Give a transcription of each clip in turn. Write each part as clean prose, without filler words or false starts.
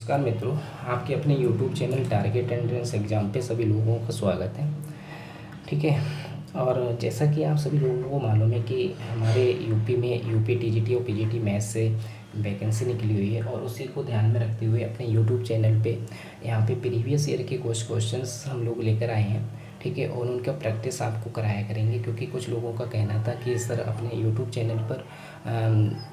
नमस्कार मित्रों, आपके अपने YouTube channel target entrance exam पे सभी लोगों का स्वागत है। ठीक है। और जैसा कि आप सभी लोगों को मालूम है कि हमारे यूपी में यूपी टीजीटी और पीजीटी मैथ्स से वैकेंसी निकली हुई है और उसी को ध्यान में रखते हुए अपने YouTube चैनल पे यहाँ पे प्रीवियस ईयर के कुछ क्वेश्चंस हम लोग लेकर आए हैं। ठीक है। और उनका प्रैक्टिस आपको कराया करेंगे, क्योंकि कुछ लोगों का कहना था कि सर अपने यूट्यूब चैनल पर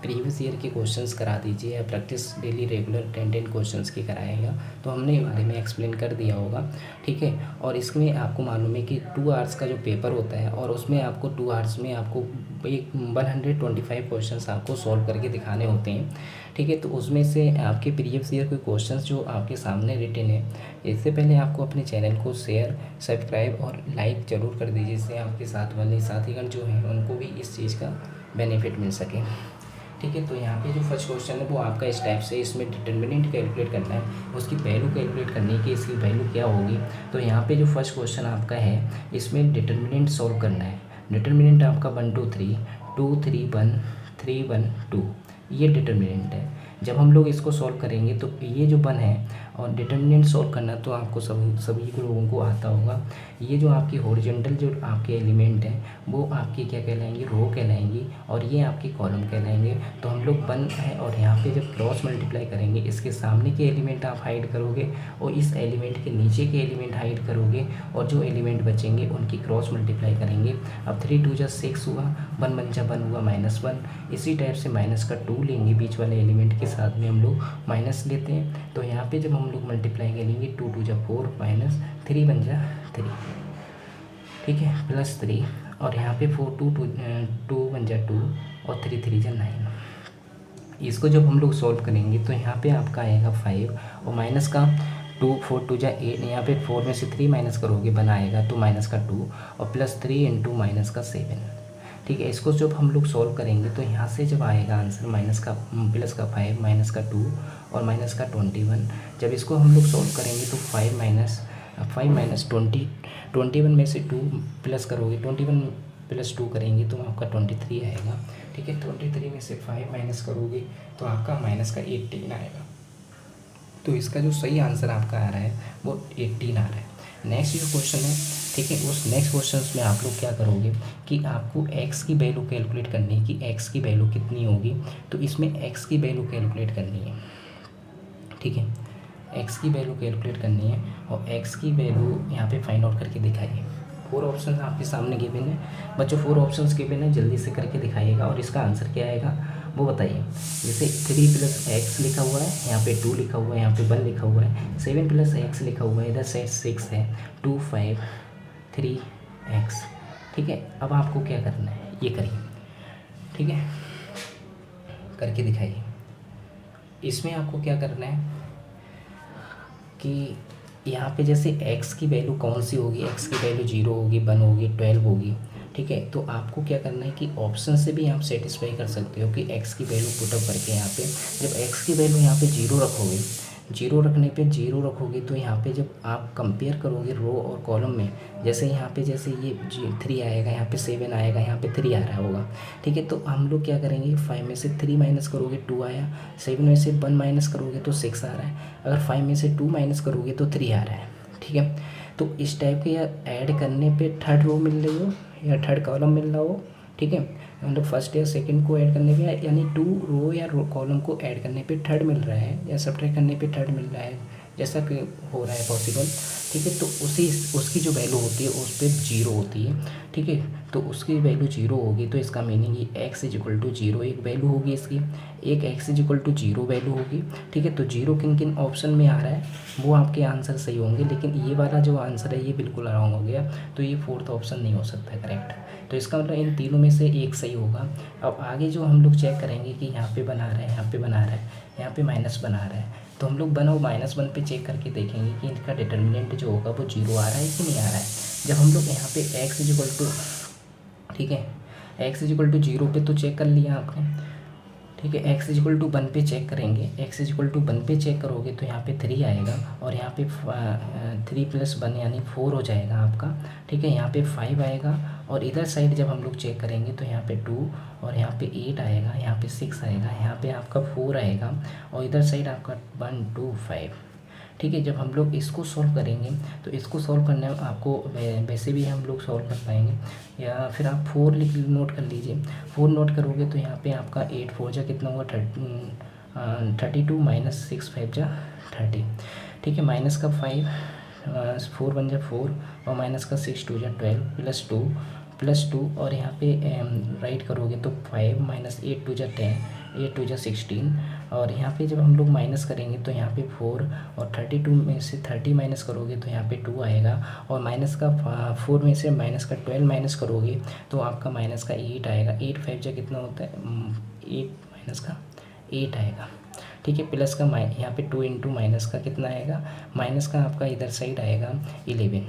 प्रीवियस ईयर के क्वेश्चंस करा दीजिए या प्रैक्टिस डेली रेगुलर 10 क्वेश्चंस की कराएगा। तो हमने बारे में एक्सप्लेन कर दिया होगा। ठीक है। और इसमें आपको मालूम है कि 2 आवर्स का जो पेपर होता है और उसमें आपको 2 आवर्स में आपको एक 125 क्वेश्चंस आपको सॉल्व करके दिखाने होते हैं। ठीक है। तो उसमें से आपके प्रीवियस ईयर के क्वेश्चंस जो आपके सामने रिटन है, इससे पहले आपको अपने चैनल को शेयर, सब्सक्राइब और लाइक ज़रूर कर दीजिए, जिससे आपके साथ वाले साथीगण जो हैं उनको भी इस चीज़ का बेनिफिट मिल सके। ठीक है। तो यहाँ पे जो फर्स्ट क्वेश्चन है वो आपका इस टाइप से, इसमें डिटर्मिनेंट कैलकुलेट करना है, उसकी वैल्यू कैलकुलेट करनी है कि इसकी वैल्यू क्या होगी। तो यहाँ पे जो फर्स्ट क्वेश्चन आपका है, इसमें डिटर्मिनेंट सॉल्व करना है। डिटर्मिनेंट आपका 1 2 3 2 3 1 3 1 2 ये डिटर्मिनेंट है। जब हम लोग इसको सॉल्व करेंगे तो ये जो 1 है और डिटर्मिनेंट सॉल्व करना तो आपको सभी लोगों को आता होगा। ये जो आपकी हॉरिजॉन्टल जो आपके एलिमेंट हैं वो आपकी क्या कहलाएंगी, रो कहलाएंगी, और ये आपकी कॉलम कहलाएंगे। तो हम लोग 1 है और यहाँ पे जब क्रॉस मल्टीप्लाई करेंगे, इसके सामने के एलिमेंट आप हाइड करोगे और इस एलिमेंट के नीचे के एलिमेंट हाइड करोगे, और जो एलिमेंट बचेंगे उनकी क्रॉस मल्टीप्लाई करेंगे। अब 3 2 जा 6 हुआ, 1 1 जा 1 हुआ -1। इसी टाइप से माइनस का 2 लेंगे, बीच वाले एलिमेंट के साथ में हम लोग माइनस लेते हैं। तो यहाँ पे जब हम लोग मल्टीप्लाई करेंगे 2 2 जा 4 माइनस 3 1 जा 3, ठीक है, +3, और यहाँ पे 4 2 1 जा 2 और 3 3 जा 9। इसको जब हम लोग सॉल्व करेंगे तो यहाँ पे आपका आएगा 5 और माइनस का 2 4 2 जा 8, यहाँ पे 4 में से 3 माइनस करोगे 1 आएगा, तो माइनस का 2 और +3 इंटू माइनस का 7। ठीक है। इसको जब हम लोग सॉल्व करेंगे तो यहाँ से जब आएगा आंसर प्लस का 5 माइनस का 2 और माइनस का 21। जब इसको हम लोग सॉल्व करेंगे तो 5 माइनस 21 में से 2 प्लस करोगे, 21 + 2 करेंगे तो आपका 23 आएगा। ठीक है। 23 में से 5 माइनस करोगे तो आपका माइनस का 18 आएगा। तो इसका जो सही आंसर आपका आ रहा है वो 18 आ रहा है। नेक्स्ट जो क्वेश्चन है, ठीक है, उस नेक्स्ट क्वेश्चन में आप लोग क्या करोगे कि आपको x की वैल्यू कैलकुलेट करनी है कि x की वैल्यू कितनी होगी। तो इसमें x की वैल्यू कैलकुलेट करनी है। ठीक है। x की वैल्यू कैलकुलेट करनी है और x की वैल्यू यहाँ पे फाइंड आउट करके दिखाइए। 4 ऑप्शन आपके सामने गिवन है बच्चों, 4 ऑप्शंस गिवन है, जल्दी से करके दिखाइएगा और इसका आंसर क्या आएगा वो बताइए। जैसे 3 + x लिखा हुआ है, यहाँ पे 2 लिखा हुआ है, यहाँ पे 1 लिखा हुआ है, 7 + x लिखा हुआ है, इधर से 6 है, 2 5 3 x। ठीक है। अब आपको क्या करना है ये करिए। ठीक है, करके दिखाइए। इसमें आपको क्या करना है कि यहाँ पे जैसे x की वैल्यू कौन सी होगी, x की वैल्यू 0 होगी, 1 होगी, 12 होगी। ठीक है। तो आपको क्या करना है कि ऑप्शन से भी आप सेटिस्फाई कर सकते हो कि x की वैल्यू पुटअप करके यहाँ पे जब x की वैल्यू यहाँ पे 0 रखोगे, 0 रखने पे 0 रखोगे तो यहाँ पे जब आप कंपेयर करोगे रो और कॉलम में, जैसे यहाँ पे जैसे ये 3 आएगा, यहाँ पे 7 आएगा, यहाँ पे 3 आ रहा होगा। ठीक है। तो हम लोग क्या करेंगे, 5 में से 3 माइनस करोगे 2 आया, 7 में से 1 माइनस करोगे तो 6 आ रहा है, अगर 5 में से 2 माइनस करोगे तो 3 आ रहा है। ठीक है। तो इस टाइप के ऐड करने पे थर्ड रो मिल रही हो या थर्ड कॉलम मिल रहा हो। ठीक है। मतलब फर्स्ट या सेकंड को ऐड करने पे, यानी 2 रो या कॉलम को ऐड करने पे थर्ड मिल रहा है या सब्ट्रैक्ट करने पे थर्ड मिल रहा है, जैसा कि हो रहा है पॉसिबल। ठीक है। तो उसकी जो वैल्यू होती है उस पर 0 होती है। ठीक है। तो उसकी वैल्यू 0 होगी तो इसका मीनिंग ये x = 0 एक वैल्यू होगी इसकी, एक x = 0 वैल्यू होगी। ठीक है। तो 0 किन किन ऑप्शन में आ रहा है वो आपके आंसर सही होंगे, लेकिन ये वाला जो आंसर है ये बिल्कुल रॉन्ग हो गया, तो ये 4th ऑप्शन नहीं हो सकता करेक्ट। तो इसका मतलब इन तीनों में से एक सही होगा। अब आगे जो हम लोग चेक करेंगे कि यहाँ पे बना रहा है, यहाँ पे बना रहा है, यहाँ पे माइनस बना रहा है, तो हम लोग बनाओ -1 पे चेक करके देखेंगे कि इनका डिटर्मिनेंट जो होगा वो 0 आ रहा है कि नहीं आ रहा है। जब हम लोग यहाँ पे x = ठीक है, x = 0 पे तो चेक कर लिया आपने। ठीक है। x = 1 पे चेक करेंगे, x = 1 पे चेक करोगे तो यहाँ पे 3 आएगा और यहाँ पे 3 + 1 यानी 4 हो जाएगा आपका। ठीक है। यहाँ पे 5 आएगा और इधर साइड जब हम लोग चेक करेंगे तो यहाँ पे 2 और यहाँ पे 8 आएगा, यहाँ पे 6 आएगा, यहाँ पे आपका 4 आएगा और इधर साइड आपका 1 2 5। ठीक है, जब हम लोग इसको सॉल्व करेंगे तो इसको सॉल्व करने में आपको वैसे भी हम लोग सॉल्व कर पाएंगे या फिर आप 4 नोट कर लीजिए। 4 नोट करोगे तो यहाँ पे आपका 8 4 जा कितना होगा 32 माइनस 6 5 जा 30। ठीक है, माइनस का 5 4 1 जा 4 और माइनस का 6 2 जा 12 प्लस 2 और यहाँ पे राइट करोगे तो 5 माइनस 8 2 जा 10 8 2 जा 16 और यहाँ पे जब हम लोग माइनस करेंगे तो यहाँ पे 4 और 32 में से 30 माइनस करोगे तो यहाँ पे 2 आएगा और माइनस का 4 में से माइनस का 12 माइनस करोगे तो आपका माइनस का 8 आएगा। 8 5 जा कितना होता है 8 माइनस का 8 आएगा। ठीक है, प्लस का यहाँ पे 2 इंटू माइनस का कितना आएगा, माइनस का आपका इधर साइड आएगा 11।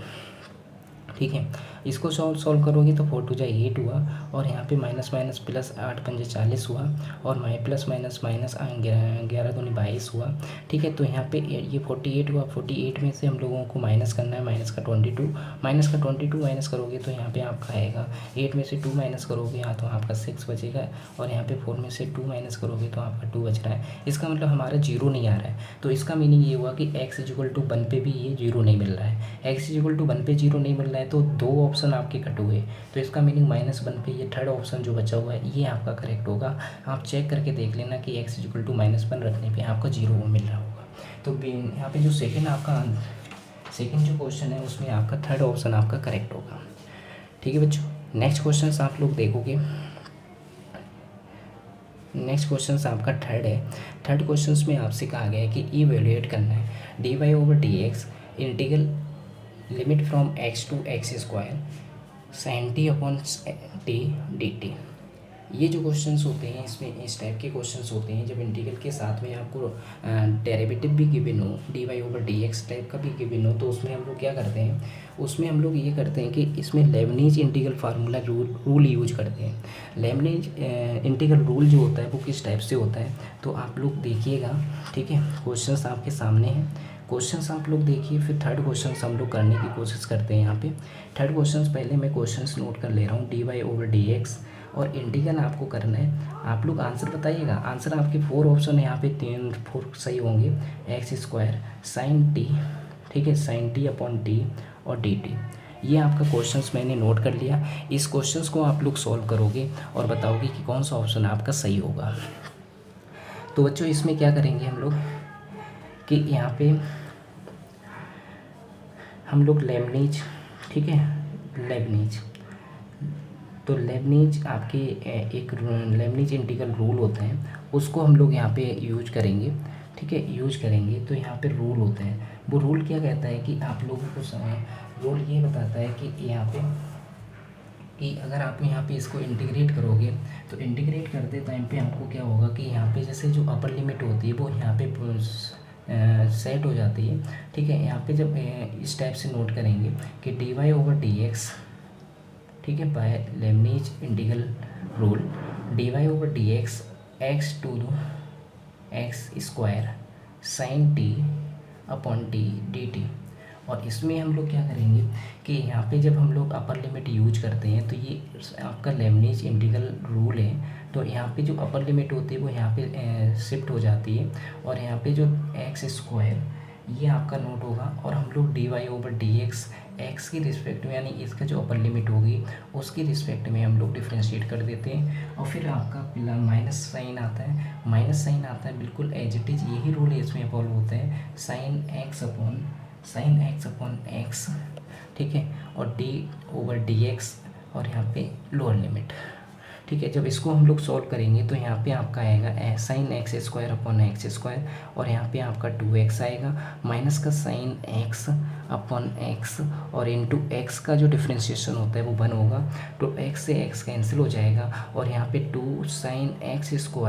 ठीक है, इसको सॉल्व करोगे तो 4 2 जा 8 हुआ और यहाँ पे माइनस माइनस प्लस 8 5 जा 40 हुआ और प्लस माइनस माइनस 11 दूनी 22 हुआ। ठीक है, तो यहाँ पे ये 48 हुआ। 48 में से हम लोगों को माइनस करना है माइनस का 22 माइनस करोगे तो यहाँ पे आपका आएगा 8 में से 2 माइनस करोगे यहाँ तो आपका 6 बचेगा और यहाँ पे 4 में से 2 माइनस करोगे तो आपका 2 बच रहा है। इसका मतलब हमारा 0 नहीं आ रहा है, तो इसका मीनिंग ये हुआ कि x = 1 पे भी ये 0 नहीं मिल रहा है। x = 1 पे 0 नहीं मिल रहा है तो 2 ऑप्शन आपके कट हुए, तो इसका मीनिंग -1 पे ये थर्ड ऑप्शन जो बचा हुआ है ये आपका करेक्ट होगा। आप चेक करके देख लेना कि x = -1 रखने पे आपको 0 मिल रहा होगा। तो यहाँ पे जो सेकंड जो क्वेश्चन है उसमें आपका थर्ड ऑप्शन आपका करेक्ट होगा। ठीक है बच्चों, नेक्स्ट क्वेश्चन आप लोग देखोगे। नेक्स्ट क्वेश्चन आपका थर्ड है। थर्ड क्वेश्चन में आपसे कहा गया है कि इवेल्युएट करना है dy/dx integral limit from x to x² sin t/t dt। ये जो क्वेश्चंस होते हैं इसमें इस टाइप के क्वेश्चंस होते हैं जब इंटीग्रल के साथ में आपको डेरिवेटिव भी गिवन हो, dy/dx टाइप का भी गिवन हो, तो उसमें हम लोग क्या करते हैं, उसमें हम लोग ये करते हैं कि इसमें Lebanese integral formula rule use करते हैं। लेबनीज इंटीग्रल रूल जो होता है वो किस टाइप से होता है तो आप लोग देखिएगा। ठीक है, क्वेश्चंस आपके सामने हैं, क्वेश्चंस आप लोग देखिए, फिर थर्ड क्वेश्चंस हम लोग करने की कोशिश करते हैं। यहाँ पे थर्ड क्वेश्चंस पहले मैं क्वेश्चंस नोट कर ले रहा हूँ। dy/dx और इंटीग्रल आपको करना है। आप लोग आंसर बताइएगा। आंसर आपके 4 ऑप्शन है, यहाँ पे 4 सही होंगे। x² sin t, ठीक है, sin t/t और dt। ये आपका क्वेश्चंस मैंने नोट कर लिया। इस क्वेश्चंस को आप लोग सॉल्व करोगे और बताओगे कि कौन सा ऑप्शन आपका सही होगा। तो बच्चों इसमें क्या करेंगे हम लोग कि यहाँ पे हम लोग लेबनीज, ठीक है, लेबनीज, तो लेबनीज आपके एक लेबनीज इंटीग्रल रूल होते हैं, उसको हम लोग यहाँ पे यूज करेंगे। ठीक है, यूज करेंगे तो यहाँ पे रूल होते हैं। वो रूल क्या कहता है कि आप लोगों को रूल ये बताता है कि यहाँ पे कि अगर आप यहाँ पे इसको इंटीग्रेट करोगे तो इंटीग्रेट करते टाइम पे आपको क्या होगा कि यहाँ पे जैसे जो अपर लिमिट होती है वो यहाँ पे सेट हो जाती है। ठीक है, यहाँ पे जब इस टाइप से नोट करेंगे कि dy/dx, ठीक है, by Leibniz integral rule dy/dx x² sin t/t dt। और इसमें हम लोग क्या करेंगे कि यहाँ पे जब हम लोग अपर लिमिट यूज करते हैं तो ये आपका लेबनीज इंटीग्रल रूल है, तो यहाँ पे जो अपर लिमिट होती है वो यहाँ पे शिफ्ट हो जाती है और यहाँ पे जो x² ये आपका नोट होगा और हम लोग dy/dx x की रिस्पेक्ट में, यानी इसका जो अपर लिमिट होगी उसकी रिस्पेक्ट में हम लोग डिफ्रेंशिएट कर देते हैं और फिर आपका माइनस साइन आता है। बिल्कुल एज इट इज यही रूल है इसमें फॉलो होता है, sin x/x, ठीक है, और d/dx और यहाँ पे लोअर लिमिट। ठीक है, जब इसको हम लोग सॉल्व करेंगे तो यहाँ पे आपका आएगा sin x² और यहाँ पे आपका 2x आएगा माइनस का sin x/x और इंटू x का जो डिफ्रेंशिएशन होता है वो 1 होगा, तो x से x कैंसिल हो जाएगा और यहाँ पे 2 sin x²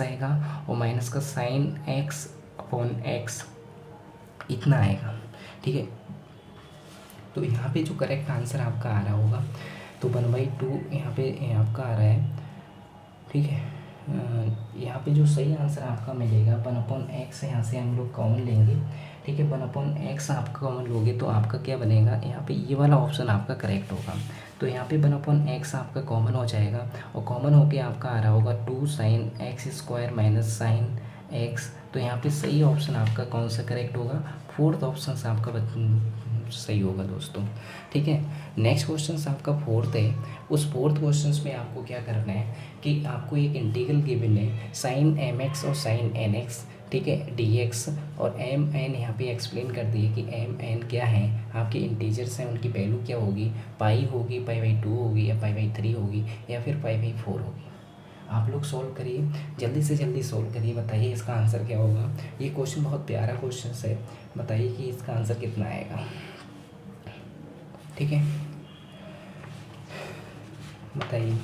आएगा और माइनस का sin x/x इतना आएगा। ठीक है, तो यहाँ पे जो करेक्ट आंसर आपका आ रहा होगा तो 1/2 यहाँ पे आपका आ रहा है। ठीक है, यहाँ पे जो सही आंसर आपका मिलेगा 1/x, यहाँ से हम लोग कॉमन लेंगे। ठीक है, 1/x आप कॉमन लोगे तो आपका क्या बनेगा, यहाँ पे ये वाला ऑप्शन आपका करेक्ट होगा। तो यहाँ पे 1/x आपका कॉमन हो जाएगा और कॉमन होके आपका आ रहा होगा 2 sine x square minus sine x. तो यहाँ पे सही ऑप्शन आपका कौन सा करेक्ट होगा, फोर्थ ऑप्शन आपका सही होगा दोस्तों। ठीक है, नेक्स्ट क्वेश्चन आपका फोर्थ है। उस फोर्थ क्वेश्चन में आपको क्या करना है कि आपको एक इंटीग्रल गिवन है साइन एम एक्स और साइन एन एक्स, ठीक है, डी एक्स और एम एन यहाँ पे एक्सप्लेन कर दिए कि एम एन क्या है, आपके इंटीजर्स हैं, उनकी वैल्यू क्या होगी, पाई होगी, पाई/2 होगी या पाई/3 होगी या फिर पाई/4 होगी। आप लोग सॉल्व करिए, जल्दी से जल्दी सॉल्व करिए, बताइए इसका आंसर क्या होगा। ये क्वेश्चन बहुत प्यारा क्वेश्चन है, बताइए कि इसका आंसर कितना आएगा। ठीक है, बताइए।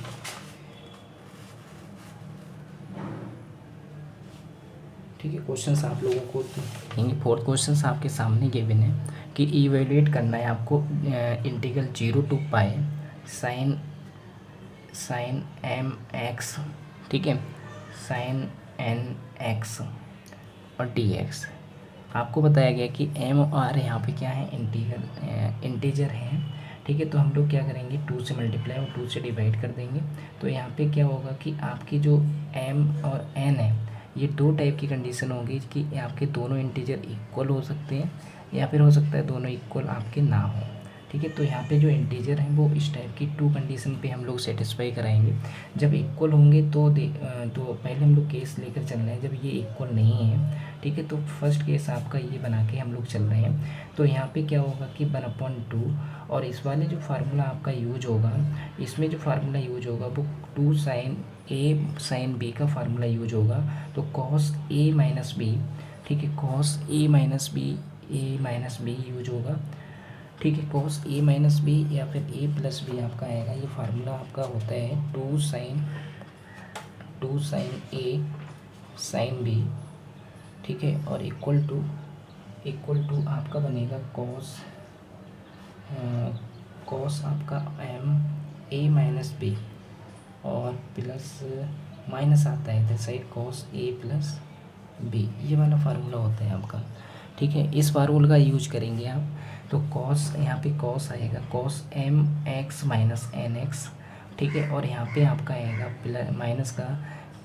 ठीक है, क्वेश्चंस आप लोगों को देंगे। फोर्थ क्वेश्चंस आपके सामने गिवन है कि इवेल्युएट करना है आपको integral 0 to pi sine m x, ठीक है, साइन एन एक्स और डी एक्स। आपको बताया गया कि एम और आर यहाँ पे क्या है, इंटीजर है। ठीक है, तो हम लोग क्या करेंगे, 2 से मल्टीप्लाई और 2 से डिवाइड कर देंगे। तो यहाँ पे क्या होगा कि आपकी जो एम और एन है, ये दो टाइप की कंडीशन होगी कि आपके दोनों इंटीजर इक्वल हो सकते हैं या फिर हो सकता है दोनों इक्वल आपके ना हो। ठीक है, तो यहाँ पे जो इंटीजर हैं वो इस टाइप की 2 कंडीशन पे हम लोग सेटिस्फाई कराएंगे। जब इक्वल होंगे तो पहले हम लोग केस लेकर चल रहे हैं जब ये इक्वल नहीं है। ठीक है, तो फर्स्ट केस आपका ये बना के हम लोग चल रहे हैं। तो यहाँ पे क्या होगा कि 1/2 और इस वाले जो फार्मूला आपका यूज होगा, इसमें जो फार्मूला यूज होगा वो 2 साइन ए साइन बी का फार्मूला यूज होगा। तो कॉस ए माइनस बी, ठीक है, cos A minus B use होगा। ठीक है, कॉस ए माइनस बी या फिर ए प्लस बी आपका आएगा। ये फार्मूला आपका होता है 2 साइन ए साइन बी, ठीक है, और इक्वल टू आपका बनेगा कॉस आपका एम ए माइनस बी और प्लस माइनस आता है इधर side cos A plus B. ये वाला फार्मूला होता है आपका। ठीक है, इस फार्मूला का यूज करेंगे आप। तो कॉस, यहाँ पे कॉस आएगा cos m x minus n x, ठीक है, और यहाँ पे आपका आएगा प्लस माइनस का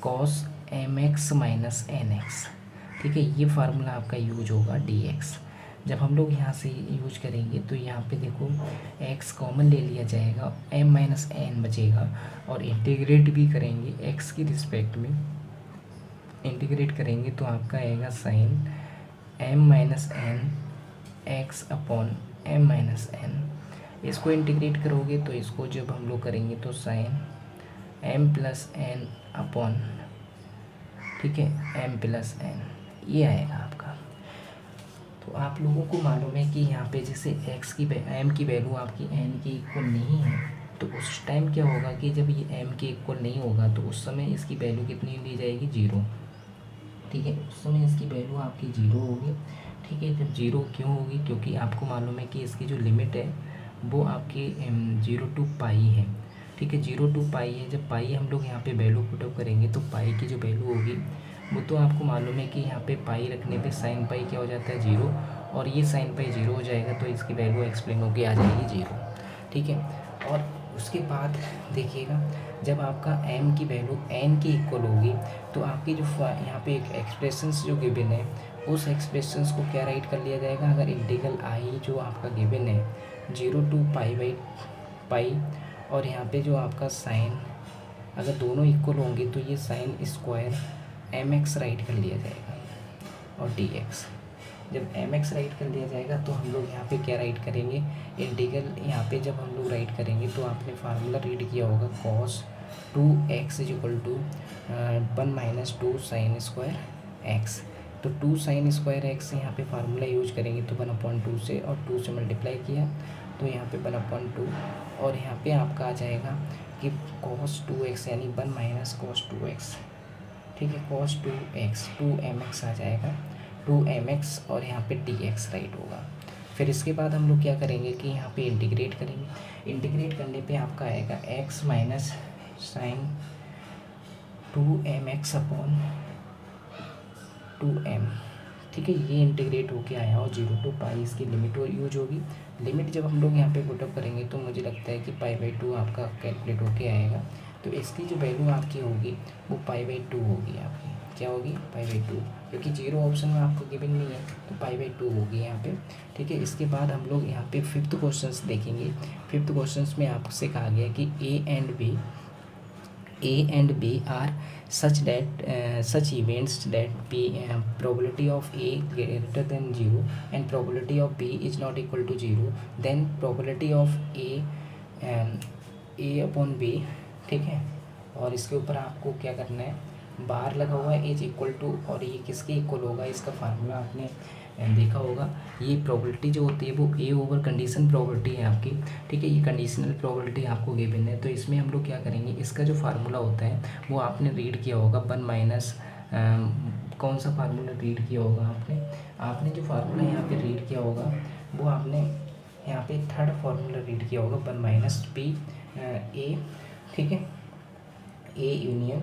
cos m x minus n x. ठीक है, ये फार्मूला आपका यूज होगा डी एक्स। जब हम लोग यहाँ से यूज करेंगे तो यहाँ पे देखो x कॉमन ले लिया जाएगा, m माइनस एन बचेगा और इंटीग्रेट भी करेंगे x की रिस्पेक्ट में। इंटीग्रेट करेंगे तो आपका आएगा sine m minus n x upon m minus n. इसको इंटीग्रेट करोगे तो इसको जब हम लोग करेंगे तो sine m plus n upon, ठीक है, m प्लस एन, ये आएगा आपका। तो आप लोगों को मालूम है कि यहाँ पे जैसे x की m की वैल्यू आपकी n की इक्वल नहीं है, तो उस टाइम क्या होगा कि जब ये m के इक्वल नहीं होगा तो उस समय इसकी वैल्यू कितनी ली जाएगी, 0। ठीक है, उस समय इसकी वैल्यू आपकी 0 होगी। ठीक है, जब 0 क्यों होगी, क्योंकि आपको मालूम है कि इसकी जो लिमिट है वो आपकी 0 टू पाई है। ठीक है, 0 टू पाई है। जब पाई हम लोग यहाँ पे वैल्यू पुटअप करेंगे तो पाई की जो वैल्यू होगी वो तो आपको मालूम है कि यहाँ पे पाई रखने पे साइन पाई क्या हो जाता है, 0, और ये साइन पाई 0 हो जाएगा तो इसकी वैल्यू एक्सप्लेन होकर आ जाएगी 0। ठीक है, और उसके बाद देखिएगा जब आपका m की वैल्यू n की इक्वल होगी तो आपकी जो यहाँ पे एक एक्सप्रेशंस जो गिवन है उस एक्सप्रेशंस को क्या राइट कर लिया जाएगा। अगर इंटीग्रल आई जो आपका गिवन है 0 टू पाई और यहाँ पे जो आपका साइन अगर दोनों इक्वल होंगे तो ये sine square m x right कर लिया जाएगा और डी एक्स। जब एम एक्स राइट कर लिया जाएगा तो हम लोग यहाँ पे क्या राइट करेंगे, इंटीग्रल यहाँ पे जब हम लोग राइट करेंगे तो आपने फार्मूला रीड किया होगा cos 2x is equal to 1 minus 2 sine square x. तो 2 साइन स्क्वायर एक्स यहाँ पे फार्मूला यूज करेंगे तो 1/2 से और 2 से मल्टीप्लाई किया तो यहाँ पे 1/2 और यहाँ पे आपका आ जाएगा कि cos 2x यानी 1 माइनस cos 2x। ठीक है, cos 2x 2mx आ जाएगा, 2mx और यहाँ पे dx राइट होगा। फिर इसके बाद हम लोग क्या करेंगे कि यहाँ पे इंटीग्रेट करेंगे। इंटीग्रेट करने पे आपका आएगा x minus sign 2mx upon 2m। ठीक है, ये इंटीग्रेट होके आया और 0 to पाई इसकी लिमिट यूज होगी। लिमिट जब हम लोग यहाँ पे पुटअप करेंगे तो मुझे लगता है कि π/2 आपका कैलकुलेट होके आएगा। तो इसकी जो वैल्यू आपकी होगी वो π/2 होगी आपकी, क्या होगी π/2, क्योंकि 0 ऑप्शन में आपको गिवन नहीं है तो π/2 होगी यहाँ पे। ठीक है, इसके बाद हम लोग यहाँ पे 5th क्वेश्चन देखेंगे। 5th क्वेश्चन में आपसे कहा गया कि A and B are such events that probability of A greater than 0 and probability of B is not equal to 0, then probability of A upon B, ठीक है। और इसके ऊपर आपको क्या करना है, बार लगा हुआ है इज इक्वल टू, और ये किसके इक्वल होगा, इसका फार्मूला आपने देखा होगा। ये प्रोबेबिलिटी जो होती है वो ए ओवर कंडीशन प्रोबेबिलिटी है आपकी, ठीक है। ये कंडीशनल प्रोबेबिलिटी आपको गिवन है, तो इसमें हम लोग क्या करेंगे, इसका जो फार्मूला होता है वो आपने रीड किया होगा, 1 माइनस कौन सा फार्मूला रीड किया होगा आपने जो फार्मूला यहाँ पे रीड किया होगा वो आपने यहाँ पे थर्ड फार्मूला रीड किया होगा, 1 माइनस पी ए, ठीक है, A union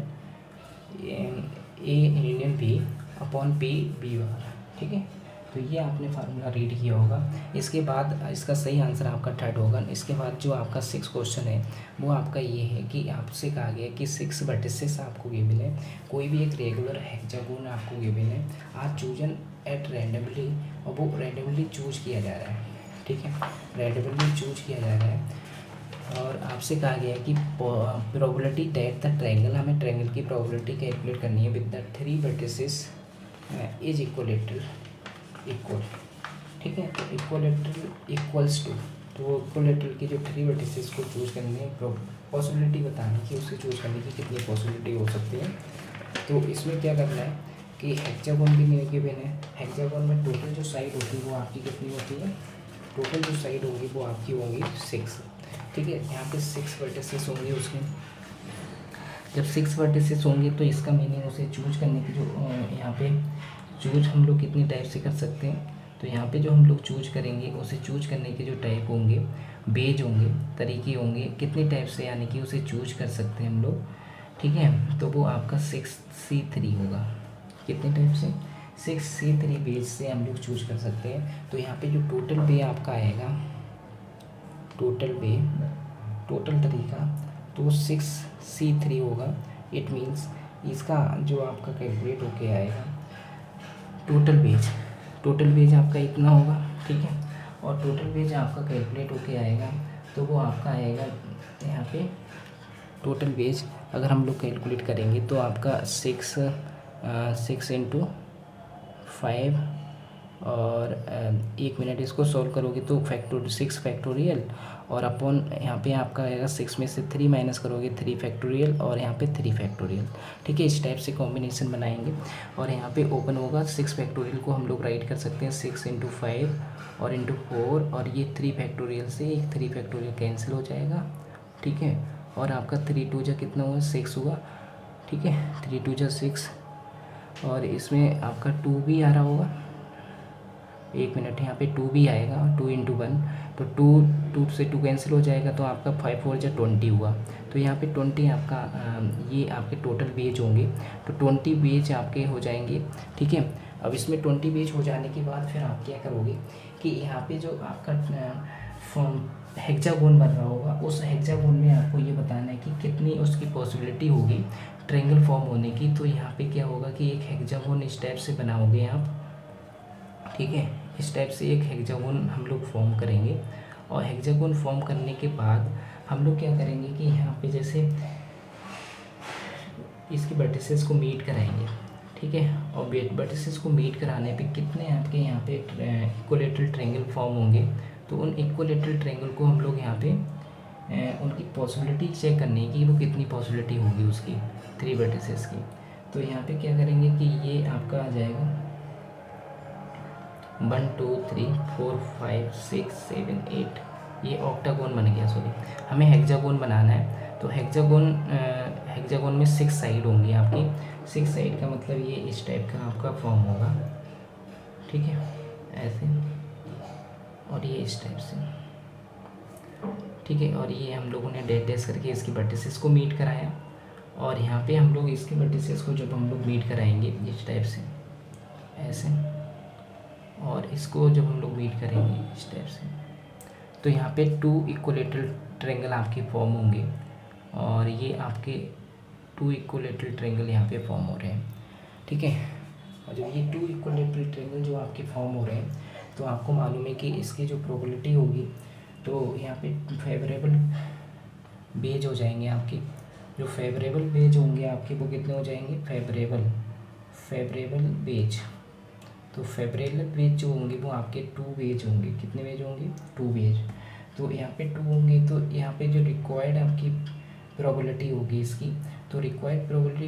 B upon P B bar, ठीक है। तो ये आपने फार्मूला रीड किया होगा। इसके बाद इसका सही आंसर आपका थर्ड होगा। इसके बाद जो आपका 6 क्वेश्चन है वो आपका ये है कि आपसे कहा गया कि 6 वर्टिसेस आपको गिवन है, कोई भी एक रेगुलर हेक्सागोन आपको गिवन है, आप चूजन एट रैंडमली, और वो रैंडमली चूज किया जा रहा है, ठीक है, रैंडमली चूज किया जा रहा है। और आपसे कहा गया है कि प्रोबेबिलिटी दैट द ट्रायंगल, हमें ट्रायंगल की प्रोबेबिलिटी कैलकुलेट करनी है with the 3 vertices is equal, ठीक है। तो इक्वलेटरल इक्वल्स टू, तो इक्वलेटरल की जो 3 वर्टिसेस को चूज करनी है, पॉसिबिलिटी बतानी कि उससे चूज करने की कितनी पॉसिबिलिटी हो सकती है। तो इसमें क्या करना है कि हेक्सागोन की नहीं गिवन है, हेक्सागोन में टोटल जो साइड होती है वो आपकी कितनी होती है, टोटल जो साइड होगी वो आपकी होंगी 6, ठीक है। यहाँ पे 6 वर्टिसेस होंगे उसके, जब 6 वर्टिसेस होंगे तो इसका मीनिंग उसे चूज करने की जो यहाँ पे चूज हम लोग कितनी टाइप से कर सकते हैं, तो यहाँ पे जो हम लोग चूज करेंगे उसे चूज करने के जो टाइप होंगे, बेज होंगे, तरीके होंगे, कितनी टाइप से यानी कि उसे चूज कर सकते हैं हम लोग, ठीक है। तो वो आपका 6C3 होगा, कितने टाइप से, 6C3 बेज से हम लोग चूज कर सकते हैं। तो यहाँ पे जो टोटल बे आपका आएगा, टोटल तरीका तो 6C3 होगा। इट मीन्स इसका जो आपका कैलकुलेट होके आएगा टोटल बेज आपका इतना होगा, ठीक है। और टोटल बेज आपका कैलकुलेट होके आएगा तो वो आपका आएगा यहाँ पे टोटल बेज अगर हम लोग कैलकुलेट करेंगे तो आपका 6 इंटू 5 और 1 मिनट इसको सॉल्व करोगे तो 6 फैक्टोरियल और अपॉन यहाँ पे आपका आएगा 6 में से 3 माइनस करोगे 3 फैक्टोरियल और यहाँ पे 3 फैक्टोरियल, ठीक है। इस टाइप से कॉम्बिनेशन बनाएंगे और यहाँ पे ओपन होगा 6 फैक्टोरियल को हम लोग राइट कर सकते हैं 6 इंटू 5 और इंटू 4 और ये 3 फैक्टोरियल से एक 3 फैक्टोरियल कैंसिल हो जाएगा, ठीक है। और आपका 3 2 जा कितना हुआ 6 हुआ, ठीक है, 3 2 जा 6 और इसमें आपका 2 भी आ रहा होगा, 1 मिनट, यहाँ पे 2 भी आएगा 2 इंटू 1 तो 2 से 2 कैंसिल हो जाएगा तो आपका 5 4 जा 20 हुआ। तो यहाँ पे 20 आपका ये आपके टोटल बेज होंगे, तो 20 बेज आपके हो जाएंगे, ठीक है। अब इसमें 20 बेज हो जाने के बाद फिर आप क्या करोगे कि यहाँ पे जो आपका हेक्सागोन बन रहा होगा उस हेक्सागोन में आपको ये बताना है कि कितनी उसकी पॉसिबिलिटी होगी ट्रायंगल फॉर्म होने की। तो यहाँ पे क्या होगा कि एक हेक्सागोन इस टाइप से बनाओगे आप, ठीक है, इस टाइप से एक हेक्सागोन हम लोग फॉर्म करेंगे और हेक्सागोन फॉर्म करने के बाद हम लोग क्या करेंगे कि यहाँ पे जैसे इसके वर्टिसेस को मीट कराएंगे, ठीक है। और वर्टिसेस को मीट कराने पे कितने आपके यहाँ पे इक्विलेटरल ट्रायंगल फॉर्म होंगे, तो उन इक्विलेटरल ट्रायंगल को हम लोग यहाँ पे उनकी पॉसिबिलिटी चेक करनी है कि वो कितनी पॉसिबिलिटी होगी उसकी 3 वर्टिसेस की। तो यहाँ पे क्या करेंगे कि ये आपका आ जाएगा 1 2 3 4 5 6 7 8, ये ऑक्टागोन बन गया, सॉरी हमें हेक्सागोन बनाना है। तो हेक्सागोन में 6 साइड होंगी आपकी, 6 साइड का मतलब ये इस टाइप का आपका फॉर्म होगा, ठीक है, ऐसे और ये इस टाइप से, ठीक है। और ये हम लोगों ने डैश करके इसकी वर्टिसेस को मीट कराया और यहाँ पे हम लोग इसके वर्टिसेस को जब हम लोग मीट कराएंगे इस टाइप से ऐसे, इसको जब हम लोग रीड करेंगे स्टेप से, तो यहाँ पे 2 इक्विलेटरल ट्रायंगल आपके फॉर्म होंगे और ये आपके 2 इक्विलेटरल ट्रायंगल यहाँ पे फॉर्म हो रहे हैं, ठीक है। और जब ये 2 इक्विलेटरल ट्रायंगल जो आपके फॉर्म हो रहे हैं, तो आपको मालूम है कि इसकी जो प्रोबेबिलिटी होगी, तो यहाँ पे फेवरेबल बेज हो जाएंगे आपके, जो फेवरेबल बेज होंगे आपके वो कितने हो जाएंगे, फेवरेबल बेज। तो फेवरेबल बेज जो होंगे वो आपके 2 बेज होंगे, कितने बेज होंगे, 2 बेज। तो यहाँ पे 2 होंगे, तो यहाँ पे जो रिक्वायर्ड आपकी प्रोबेबिलिटी होगी इसकी, तो required probability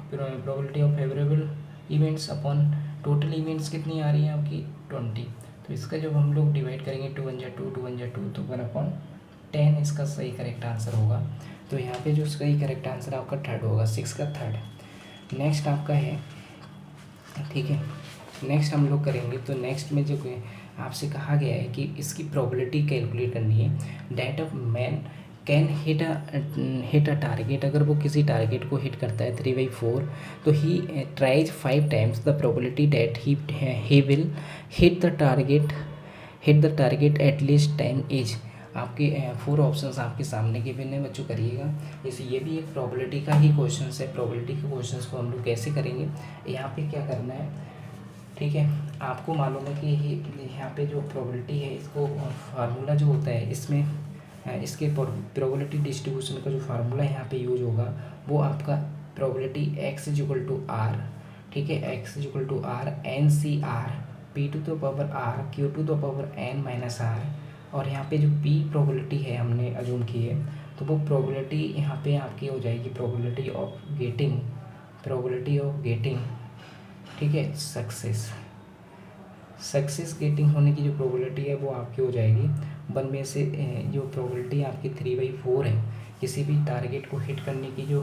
probability of favourable events upon total events कितनी आ रही है आपकी 20। तो इसका जब हम लोग डिवाइड करेंगे 2 1 जा 2 2 1 जा 2, तो 1/10 इसका सही करेक्ट आंसर होगा। तो यहाँ पे जो सही करेक्ट आंसर आपका थर्ड होगा, 6 का थर्ड। नेक्स्ट आपका है, ठीक है, नेक्स्ट हम लोग करेंगे। तो नेक्स्ट में जो आपसे कहा गया है कि इसकी प्रोबेबिलिटी कैलकुलेट करनी है, that of man can hit a target. अगर वो किसी टारगेट को हिट करता है 3/4, तो he tries 5 times, the probability that he will hit the target at least 10 is. आपके 4 ऑप्शंस आपके सामने के बिना बच्चों करिएगा। जैसे ये भी एक प्रोबेबिलिटी का ही क्वेश्चन है। प्रोबेबिलिटी के क्वेश्चंस को हम लोग कैसे करेंगे, यहाँ पे क्या करना है, ठीक है, आपको मालूम है कि यहाँ पे जो प्रोबेबिलिटी है, इसको फार्मूला जो होता है इसमें, इसके प्रोबेबिलिटी डिस्ट्रीब्यूशन का जो फार्मूला यहाँ पे यूज होगा, वो आपका प्रोबेबिलिटी x = r, ठीक है, x = r NCr p⁻r q⁻n-r। और यहाँ पे जो p प्रोबेबिलिटी है हमने अज्यूम की है, तो वो प्रोबेबिलिटी यहाँ पे आपकी हो जाएगी प्रोबेबिलिटी ऑफ गेटिंग, ठीक है, सक्सेस गेटिंग होने की जो प्रोबेबिलिटी है वो आपकी हो जाएगी 1 में से, जो प्रोबेबिलिटी आपकी 3/4 है, किसी भी टारगेट को हिट करने की जो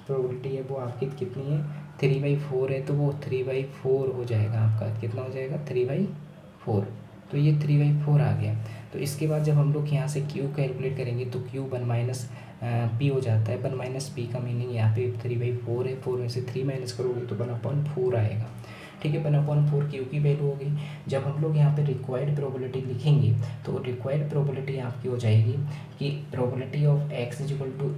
प्रोबेबिलिटी है वो आपकी कितनी है, 3/4 है, तो वो 3/4 हो जाएगा आपका, कितना हो जाएगा, 3/4। तो ये 3/4 आ गया। तो इसके बाद जब हम लोग यहाँ से क्यू कैलकुलेट करेंगे, तो क्यू 1 - p हो जाता है। 1 - p का मीनिंग यहाँ पे 3/4 है, 4 में से 3 माइनस करोगे तो 1/4 आएगा, ठीक है। 1/4 क्यू की वैल्यू होगी। जब हम लोग यहाँ पे रिक्वायर्ड प्रोबेबिलिटी लिखेंगे, तो रिक्वायर्ड प्रोबेबिलिटी आपकी हो जाएगी कि प्रोबेबिलिटी ऑफ x =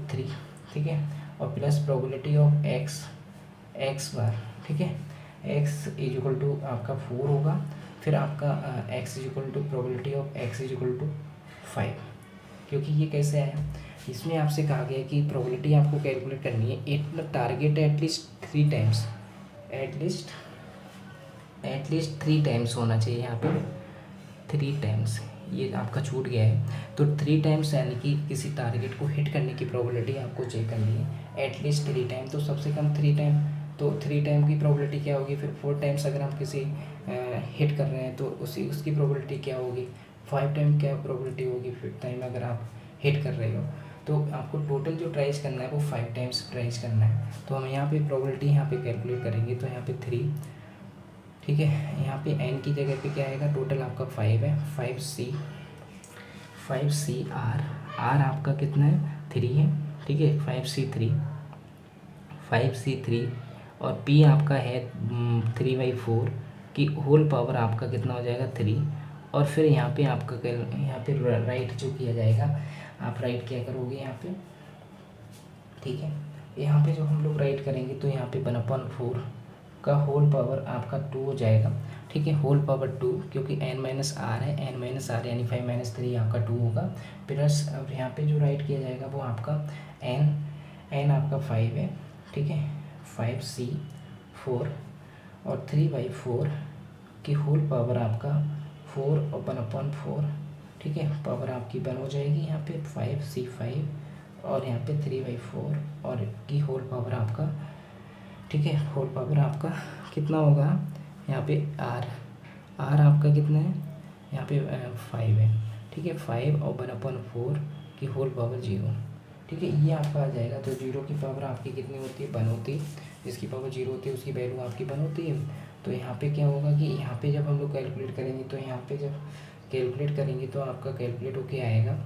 3, ठीक है, और प्लस प्रोबेबिलिटी ऑफ x बार, ठीक है, x = आपका 4 होगा, फिर आपका x = प्रोबेबिलिटी ऑफ x = 5। क्योंकि ये कैसे आया, इसमें आपसे कहा गया कि प्रोबेबिलिटी आपको कैलकुलेट करनी है, इट टारगेट एटलीस्ट 3 टाइम्स होना चाहिए, यहाँ पे 3 टाइम्स, ये आपका छूट गया है। तो 3 टाइम्स यानी कि किसी टारगेट को हिट करने की प्रोबेबिलिटी आपको चेक करनी है, एटलीस्ट 3 टाइम, तो सबसे कम 3 टाइम। तो 3 टाइम की प्रोबेबिलिटी क्या होगी, फिर 4 टाइम्स अगर हम किसी हिट कर रहे हैं तो उसकी प्रोबेबिलिटी क्या होगी, 5 टाइम क्या प्रोबेबिलिटी होगी, 5 टाइम अगर आप हिट कर रहे हो, तो आपको टोटल जो ट्राइज करना है वो 5 टाइम्स ट्राइज करना है। तो हम यहाँ पे प्रोबेबिलिटी यहाँ पे कैलकुलेट करेंगे, तो यहाँ पे 3, ठीक है, यहाँ पे n की जगह पे क्या आएगा, टोटल आपका 5 है, 5cr, r आपका कितना है, 3 है, ठीक है, 5c3 और p आपका है 3/4 की होल पावर आपका कितना हो जाएगा, 3। और फिर यहाँ पे आपका यहाँ पे राइट जो किया जाएगा, आप राइट क्या करोगे यहाँ पे, ठीक है, यहाँ पे जो हम लोग राइट करेंगे, तो यहाँ पे 1/4 का होल पावर आपका 2 हो जाएगा, ठीक है, होल पावर 2, क्योंकि n - r है, n - r यानी 5 - 3 आपका 2 होगा, प्लस अब यहाँ पे जो राइट किया जाएगा वो आपका n आपका 5 है, ठीक है, 5c4 और 3/4 की होल पावर आपका 4 और 1/4, ठीक है, पावर आपकी 1 हो जाएगी यहाँ पे 5c5 और यहाँ पे 3/4 और की होल पावर आपका, ठीक है, होल पावर आपका कितना होगा, यहाँ पे r आपका कितना है, यहाँ पे 5 है, ठीक है, 5 और 1/4 की होल पावर 0, ठीक है, ये आपका आ जाएगा। तो 0 की पावर आपकी कितनी होती है, 1 होती है, जिसकी पावर 0 होती है उसकी वैल्यू आपकी 1 होती है। तो यहाँ पे क्या होगा कि यहाँ पे जब हम लोग कैलकुलेट करेंगे, तो यहाँ पे जब कैलकुलेट करेंगे तो आपका कैलकुलेट होके आएगा,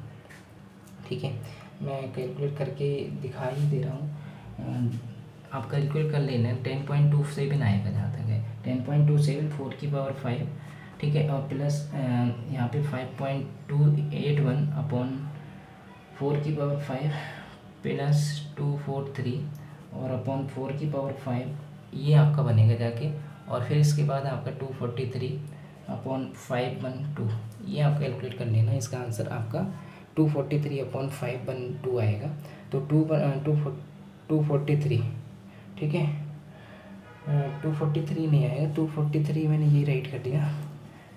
ठीक है, मैं कैलकुलेट करके दिखा ही दे रहा हूँ, आप कैलकुलेट कर लेना। 10.27 आएगा, जहाँ तक है 10.27, 4 की पावर 5 ठीक है, और प्लस यहाँ पे 5.281 अपॉन 4⁵ प्लस 243 और अपॉन 4⁵ ये आपका बनेगा जाके, और फिर इसके बाद आपका 243 अपॉन 512 ये आप कैलकुलेट कर लेना। इसका आंसर आपका 243 अपॉन 512 आएगा। तो 243, ठीक है, 243 नहीं आएगा, 243 मैंने ये राइट कर दिया।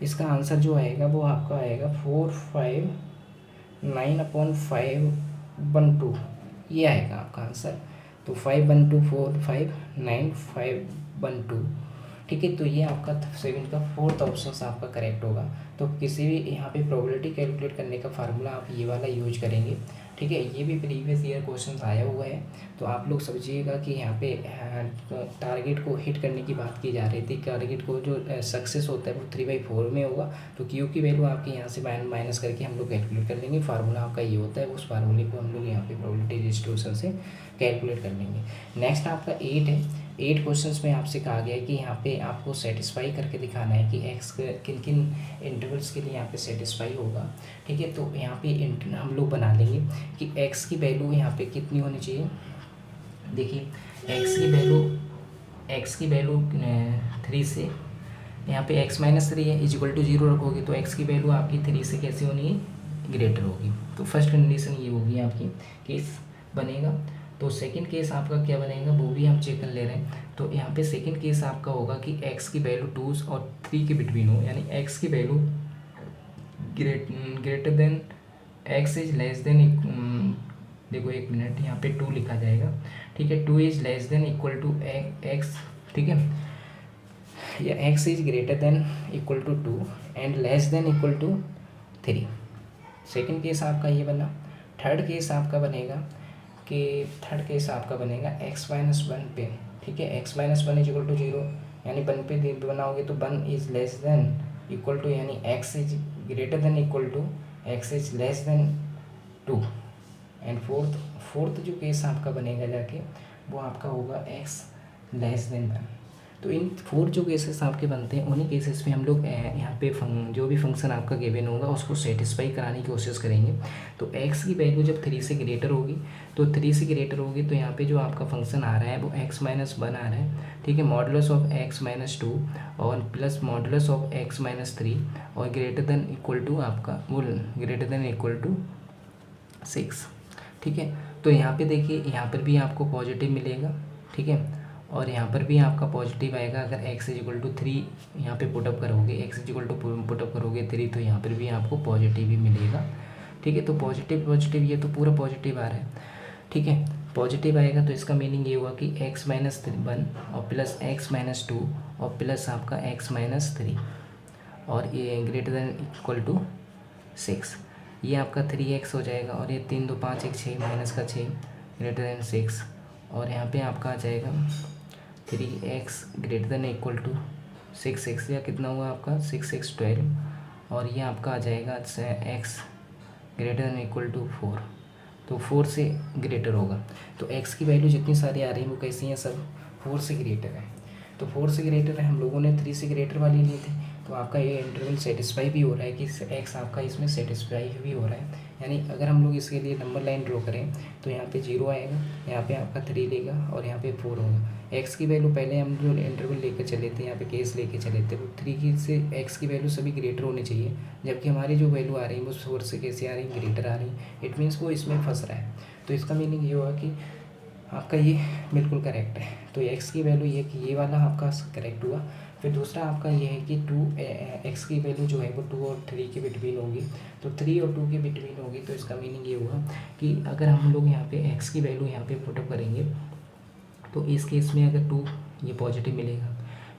इसका आंसर जो आएगा वो आपका आएगा 459 अपॉन 512 ये आएगा आपका आंसर। तो 512459512, ठीक है। तो ये आपका 7 का 4th ऑप्शन आपका करेक्ट होगा। तो किसी भी यहाँ पे प्रोबेबिलिटी कैलकुलेट करने का फार्मूला आप ये वाला यूज करेंगे, ठीक है। ये भी प्रीवियस ईयर क्वेश्चन आया हुआ है। तो आप लोग समझिएगा कि यहाँ पे टारगेट को हिट करने की बात की जा रही थी। टारगेट को जो सक्सेस होता है वो 3/4 में होगा। तो क्यू की वैल्यू आपके यहाँ से माइनस करके हम लोग कैलकुलेट कर लेंगे। फार्मूला आपका ये होता है, उस फार्मूले को हम लोग यहाँ पे प्रोबेबिलिटी डिस्ट्रीब्यूशन से कैलकुलेट कर लेंगे। नेक्स्ट आपका 8 है। 8 क्वेश्चंस में आपसे कहा गया है कि यहाँ पे आपको सेटिस्फाई करके दिखाना है कि एक्स किन किन इंटरवल्स के लिए यहाँ पे सेटिस्फाई होगा, ठीक है। तो यहाँ पे हम लोग बना लेंगे कि एक्स की वैल्यू यहाँ पे कितनी होनी चाहिए। देखिए एक्स की वैल्यू 3 से, यहाँ पे x-3 है इक्वल टू 0 रखोगे तो x की वैल्यू आपकी 3 से कैसे होनी है, ग्रेटर होगी। तो फर्स्ट कंडीशन ये होगी आपकी, केस बनेगा। तो सेकंड केस आपका क्या बनेगा वो भी हम चेक कर ले रहे हैं। तो यहाँ पे सेकंड केस आपका होगा कि x की वैल्यू 2 और 3 के बिटवीन हो, यानी x की value greater then x is less then, देखो एक मिनट, यहाँ पे 2 लिखा जाएगा, ठीक है। 2 is less than equal to x, ठीक है, या x is greater than equal to 2 and less than equal to 3। Second case आपका ये बना। थर्ड केस आपका बनेगा x-1 पे, ठीक है, x-1 इज इक्वल टू 0, यानी 1 पे बनाओगे तो 1 is less than equal to, यानी x is greater than equal to x is less than 2। And fourth जो केस आपका बनेगा जाके वो आपका होगा x लेस देन 1। तो इन 4 जो केसेस आपके बनते हैं उन्हीं केसेस में हम लोग यहाँ पे जो भी फंक्शन आपका गिवन होगा उसको सेटिस्फाई कराने की कोशिश करेंगे। तो x की वैल्यू जब 3 से ग्रेटर होगी, तो 3 से ग्रेटर होगी तो यहाँ पे जो आपका फंक्शन आ रहा है वो x-1 आ रहा है, ठीक है, मॉडुलस ऑफ x-2 और प्लस मॉडुलस ऑफ x-3 और ग्रेटर देन इक्वल टू आपका वो ग्रेटर देन इक्वल टू 6, ठीक है। तो यहाँ पे देखिए, यहाँ पर भी आपको पॉजिटिव मिलेगा, ठीक है, और यहाँ पर भी आपका पॉजिटिव आएगा। अगर x इज इक्वल टू 3 यहाँ पे पुटअप करोगे, x is equal to put up करोगे 3, तो यहाँ पर भी आपको पॉजिटिव ही मिलेगा, ठीक है। तो पॉजिटिव ये तो पूरा पॉजिटिव आ रहा है, ठीक है। पॉजिटिव आएगा तो इसका मीनिंग ये हुआ कि x-1 और प्लस x-2 और प्लस आपका x-3 और ये ग्रेटर देन इक्वल टू 6, ये आपका 3x हो जाएगा। और ये 3 2 5 1 6 माइनस का 6 ग्रेटर देन 6, और यहाँ पे आपका आ जाएगा 3x greater than equal to 6x, या कितना हुआ आपका 6x 12, और ये आपका आ जाएगा x greater than equal to 4। तो 4 से ग्रेटर होगा। तो x की वैल्यू जितनी सारी आ रही हैं वो कैसी हैं, सब 4 से ग्रेटर है। तो 4 से ग्रेटर है, हम लोगों ने 3 से ग्रेटर वाली लिए थे। तो आपका ये इंटरवल सेटिस्फाई भी हो रहा है कि x आपका इसमें सेटिस्फाई भी हो रहा है। यानी अगर हम लोग इसके लिए नंबर लाइन ड्रॉ करें तो यहाँ पे 0 आएगा, यहाँ पे आपका 3 लेगा और यहाँ पे 4 होगा। x की वैल्यू पहले हम जो इंटरवल लेकर चले थे, यहाँ पे केस लेके चले थे, वो 3 की से x की वैल्यू सभी ग्रेटर होनी चाहिए, जबकि हमारी जो वैल्यू आ रही है वो 4 से कैसे आ रही है, ग्रेटर आ रही है। इट मीन्स वो इसमें फंस रहा है। तो इसका मीनिंग ये हुआ कि आपका ये बिल्कुल करेक्ट है। तो x की वैल्यू ये वाला आपका करेक्ट हुआ। फिर दूसरा आपका ये है कि x की वैल्यू जो है वो 2 और 3 के बिटवीन होगी। तो 3 और 2 के बिटवीन होगी, तो इसका मीनिंग ये हुआ कि अगर हम लोग यहाँ पे x की वैल्यू यहाँ पे पुटअप करेंगे तो इस केस में अगर 2 ये पॉजिटिव मिलेगा,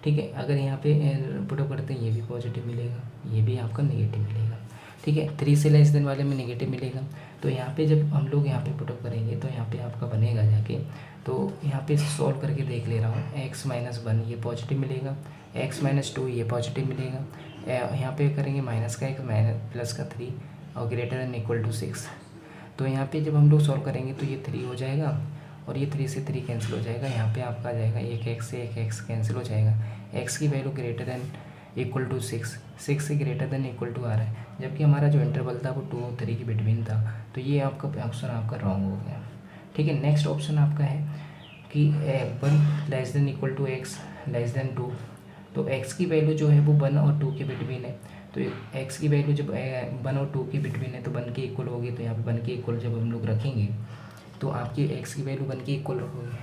ठीक है। अगर यहाँ पे पुटअप करते हैं ये भी पॉजिटिव मिलेगा, ये भी आपका नेगेटिव मिलेगा, ठीक है। 3 से लेस देन वाले में नेगेटिव मिलेगा। तो यहाँ पे जब हम लोग यहाँ पे पुटअप करेंगे तो यहाँ पे आपका बनेगा जाके, तो यहाँ पे सॉल्व करके देख ले रहा हूँ, x-1 ये पॉजिटिव मिलेगा, x-2 ये पॉजिटिव मिलेगा, यहाँ पे करेंगे माइनस का 1 प्लस का 3 और ग्रेटर देन इक्वल टू 6। तो यहाँ पे जब हम लोग सॉल्व करेंगे तो ये 3 हो जाएगा और ये 3 से 3 कैंसिल हो जाएगा। यहाँ पे आपका आ जाएगा 1x से 1x कैंसिल हो जाएगा। x की value greater than equal to 6, 6 से ग्रेटर देन इक्वल टू आ रहा है, जबकि हमारा जो इंटरवल था वो 2 और 3 के बिटवीन था। तो ये आपका ऑप्शन आपका रॉन्ग हो गया। ठीक है, नेक्स्ट ऑप्शन आपका है कि 1 less than equal to x less than 2। तो x की वैल्यू जो है वो 1 और 2 के बिटवीन है। तो x की वैल्यू जब 1 और 2 के बिटवीन है तो 1 के इक्वल होगी। तो यहाँ पे 1 के इक्वल जब हम लोग रखेंगे तो आपकी x की वैल्यू 1 के इक्वल रखोगे,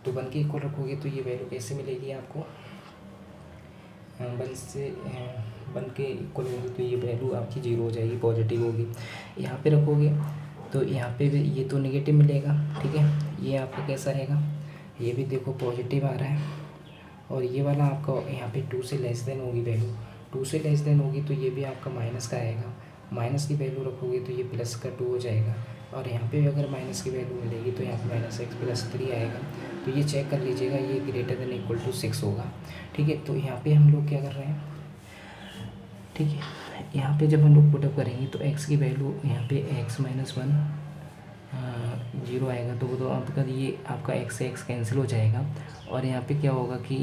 तो 1 के इक्वल रखोगे तो ये वैल्यू कैसे मिलेगी आपको, 1 के इक्वल होगी तो ये वैल्यू आपकी 0 हो जाएगी, पॉजिटिव होगी। यहाँ पे रखोगे तो यहाँ पे भी ये तो नेगेटिव मिलेगा। ठीक है, ये आपका कैसा रहेगा, ये भी देखो पॉजिटिव आ रहा है, और ये वाला आपका यहाँ पे 2 से लेस देन होगी वैल्यू, 2 से लेस देन होगी तो ये भी आपका माइनस का आएगा। माइनस की वैल्यू रखोगे तो ये प्लस का 2 हो जाएगा, और यहाँ पे भी अगर माइनस की वैल्यू मिलेगी तो यहाँ पे -x + 3 आएगा। तो ये चेक कर लीजिएगा, ये ग्रेटर देन इक्वल टू 6 होगा। ठीक है, तो यहाँ पे हम लोग क्या कर रहे हैं, ठीक है, यहाँ पे जब हम लोग पुटअप करेंगे तो x की वैल्यू यहाँ पे x - 1 0 आएगा। तो वो तो आपका ये आपका x से x कैंसिल हो जाएगा, और यहाँ पे क्या होगा कि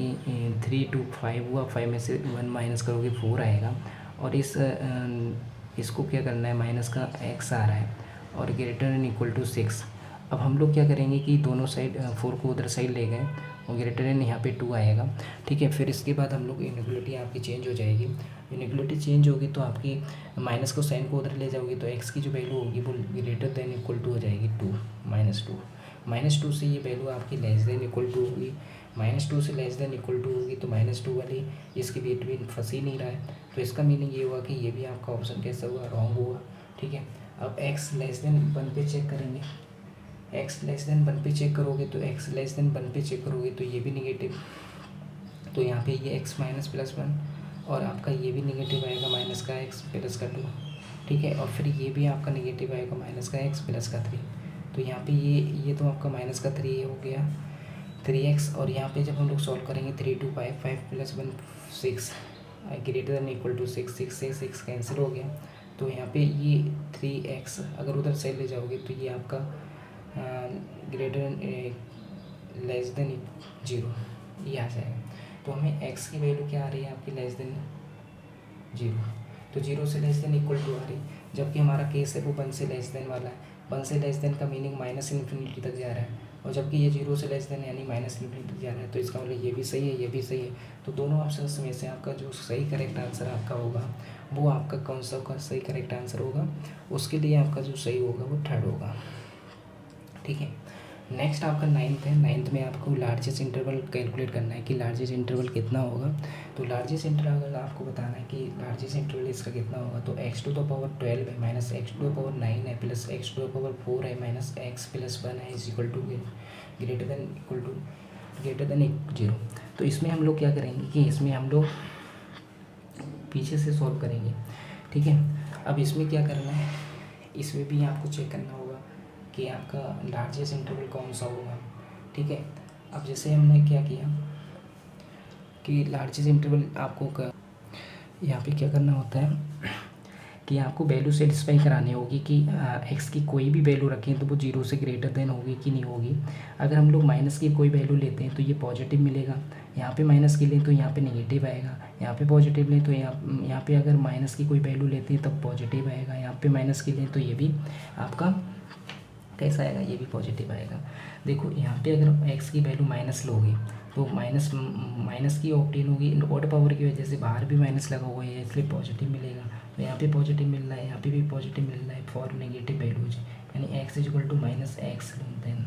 3 2 5 हुआ, 5 में से 1 माइनस करोगे 4 आएगा, और इसको क्या करना है, माइनस का x आ रहा है और ग्रेटर देन इक्वल टू 6। अब हम लोग क्या करेंगे कि दोनों साइड 4 को उधर साइड ले गए और ग्रेटर देन यहाँ पे 2 आएगा। ठीक है, फिर इसके बाद हम लोग इनइक्वालिटी आपकी चेंज हो जाएगी। इनइक्वालिटी चेंज होगी तो आपकी माइनस को साइन को उधर ले जाओगी तो x की जो वैल्यू होगी वो ग्रेटर देन इक्वल टू हो जाएगी 2 -2 -2 से ये वैल्यू आपकी लेस देन इक्वल टू होगी। -2 से लेस देन इक्वल टू होगी तो -2 वाली इसके बिटवीन फंस ही नहीं रहा है, तो इसका मीनिंग ये हुआ कि ये भी आपका ऑप्शन कैसा हुआ, रॉन्ग हुआ। ठीक है, अब x लेस देन 1 पे चेक करेंगे, x लेस देन 1 पे चेक करोगे तो x लेस देन 1 पे चेक करोगे तो ये भी निगेटिव, तो यहाँ पे ये x - +1 और आपका ये भी निगेटिव आएगा, माइनस का x प्लस का 2। ठीक है, और फिर ये भी आपका निगेटिव आएगा, माइनस का x प्लस का 3। तो यहाँ पे ये तो आपका माइनस का 3 हो गया 3x, और यहाँ पे जब हम लोग सॉल्व करेंगे 3 2 5 5 + 1 6 ग्रेटर देन इक्वल टू 6 6 से 6 कैंसिल हो गया। तो यहाँ पे ये 3x अगर उधर साइड ले जाओगे तो ये आपका ग्रेटर लेस देन 0 ये आ जाएगा। तो हमें x की वैल्यू क्या आ रही है आपकी, लेस देन 0, तो 0 से लेस देन इक्वल टू आ रही, जबकि हमारा केस है वो 1 से लेस देन वाला है। 1 से लेस देन का मीनिंग -∞ तक जा रहा है, और जबकि ये 0 से लेस देन यानी -∞ तक जा रहा है, तो इसका मतलब ये भी सही है, ये भी सही है। तो दोनों ऑप्शंस में से आपका जो सही करेक्ट आंसर आपका होगा वो आपका कौन सा का सही करेक्ट आंसर होगा, उसके लिए आपका जो सही होगा वो 3rd होगा। ठीक है, नेक्स्ट आपका 9th है। 9th में आपको लार्जेस्ट इंटरवल कैलकुलेट करना है कि लार्जेस्ट इंटरवल कितना होगा। तो लार्जेस्ट इंटरवल आपको बताना है कि लार्जेस्ट इंटरवल इसका कितना होगा। तो x⁴ है माइनस x⁴ है प्लस x⁴ है माइनस x + 1 है इक्वल टू ग्रेटर देन 0। तो इसमें हम लोग क्या करेंगे कि इसमें हम लोग पीछे से सॉल्व करेंगे। ठीक है, अब इसमें क्या करना है, इसमें भी आपको चेक करना होगा कि आपका लार्जेस्ट इंटरवल कौन सा होगा। ठीक है, अब जैसे हमने क्या किया कि लार्जेस्ट इंटरवल आपको यहाँ पे क्या करना होता है कि आपको वैल्यू सेटिस्फाई करानी होगी कि x की कोई भी वैल्यू रखें तो वो 0 से ग्रेटर देन होगी कि नहीं होगी। अगर हम लोग माइनस की कोई वैल्यू लेते हैं तो ये पॉजिटिव मिलेगा, यहाँ पे माइनस की लें तो यहाँ पे नेगेटिव आएगा, यहाँ पे पॉजिटिव लें तो यहाँ पे अगर माइनस की कोई वैल्यू लेते हैं तब पॉजिटिव आएगा, यहाँ पे माइनस की लें तो ये भी आपका कैसा आएगा, ये भी पॉजिटिव आएगा। देखो यहाँ पे अगर x की वैल्यू माइनस लोगे तो माइनस की ऑप्टेन होगी, ऑड पावर की वजह से बाहर भी माइनस लगा हुआ है इसलिए पॉजिटिव मिलेगा। तो यहाँ पे पॉजिटिव मिल रहा है, यहाँ पे भी पॉजिटिव मिल रहा है फॉर नेगेटिव वैल्यूज, यानी x = -x देन।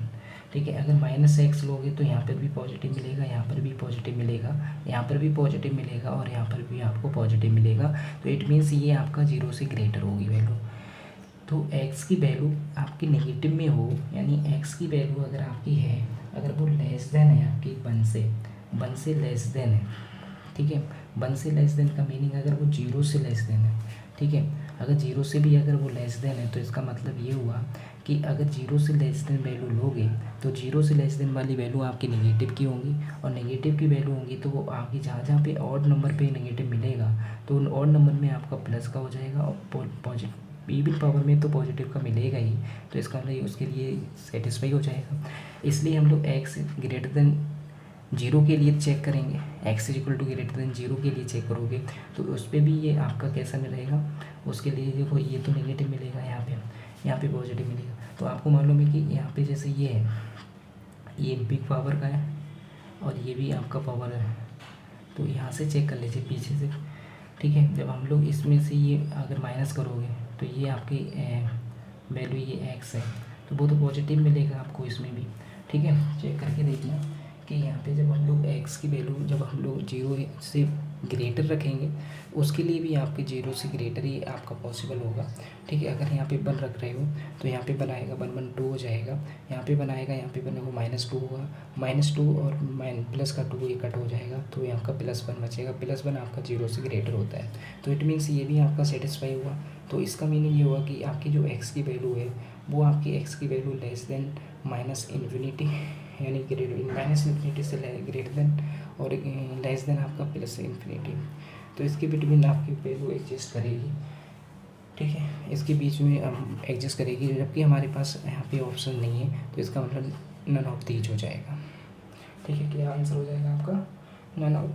ठीक है, अगर -x लोगे तो यहाँ पर भी पॉजिटिव मिलेगा, यहाँ पर भी पॉजिटिव मिलेगा, यहाँ पर भी पॉजिटिव मिलेगा और यहाँ पर भी आपको पॉजिटिव मिलेगा। तो इट मीन्स ये आपका 0 से ग्रेटर होगी वैल्यू। तो x की वैल्यू आपकी नेगेटिव में हो, यानी x की वैल्यू अगर आपकी है, अगर वो लेस देन है आपकी 1 से लेस देन है। ठीक है, 1 से लेस देन का मीनिंग अगर वो 0 से लेस देन है। ठीक है, अगर 0 से भी अगर वो लेस देन है तो इसका मतलब ये हुआ कि अगर 0 से लेस देन वैल्यू लोगे तो 0 से लेस देन वाली वैल्यू आपकी नेगेटिव की होंगी, और नेगेटिव की वैल्यू होंगी तो वो आपकी जहाँ पे ऑड नंबर पे नेगेटिव मिलेगा तो ऑड नंबर में आपका प्लस का हो जाएगा, और पॉजिटिव इवन पावर में तो पॉजिटिव का मिलेगा ही, तो इसका मतलब उसके लिए सेटिस्फाई हो जाएगा। इसलिए हम लोग x ग्रेटर देन जीरो के लिए चेक करेंगे, x is equal to greater than zero के लिए चेक करोगे तो उस पर भी ये आपका कैसा मिलेगा, उसके लिए देखो ये तो नेगेटिव मिलेगा, यहाँ पे पॉजिटिव मिलेगा। तो आपको मालूम है कि यहाँ पे जैसे ये है, ये बिग पावर का है और ये भी आपका पावर है, तो यहाँ से चेक कर लीजिए पीछे से, ठीक है। जब हम लोग इसमें से ये अगर माइनस करोगे तो ये आपकी वैल्यू ये एक्स है, तो वो तो पॉजिटिव मिलेगा आपको इसमें भी, ठीक है। चेक करके देखना कि यहाँ पे जब हम लोग एक्स की वैल्यू जब हम लोग जीरो से ग्रेटर रखेंगे उसके लिए भी आपके जीरो से ग्रेटर ही आपका पॉसिबल होगा, ठीक है। अगर यहाँ पे 1 रख रहे हो तो यहाँ पे बनाएगा 1 1 2 हो जाएगा, यहाँ पे बनाएगा, यहाँ पे बनेगा -2 होगा, -2 और प्लस का 2 ये कट हो जाएगा, तो यहाँ का +1 बचेगा, +1 आपका जीरो से ग्रेटर होता है, तो इट मीन्स ये भी आपका सेटिस्फाई हुआ। तो इसका मीनिंग ये हुआ कि आपकी जो एक्स की वैल्यू है वो आपकी एक्स की वैल्यू लेस देन -इन्फिनिटी, यानी -इन्फिनिटी से ग्रेटर देन और लेस देन आपका +इन्फिनिटी, तो इसके बिटवीन आपकी वैल्यू एडजस्ट करेगी, ठीक है। इसके बीच में हम एडजस्ट करेगी, जबकि हमारे पास यहाँ पे ऑप्शन नहीं है, तो इसका मतलब नन ऑफ दीज हो जाएगा, ठीक है। क्या आंसर हो जाएगा आपका? None of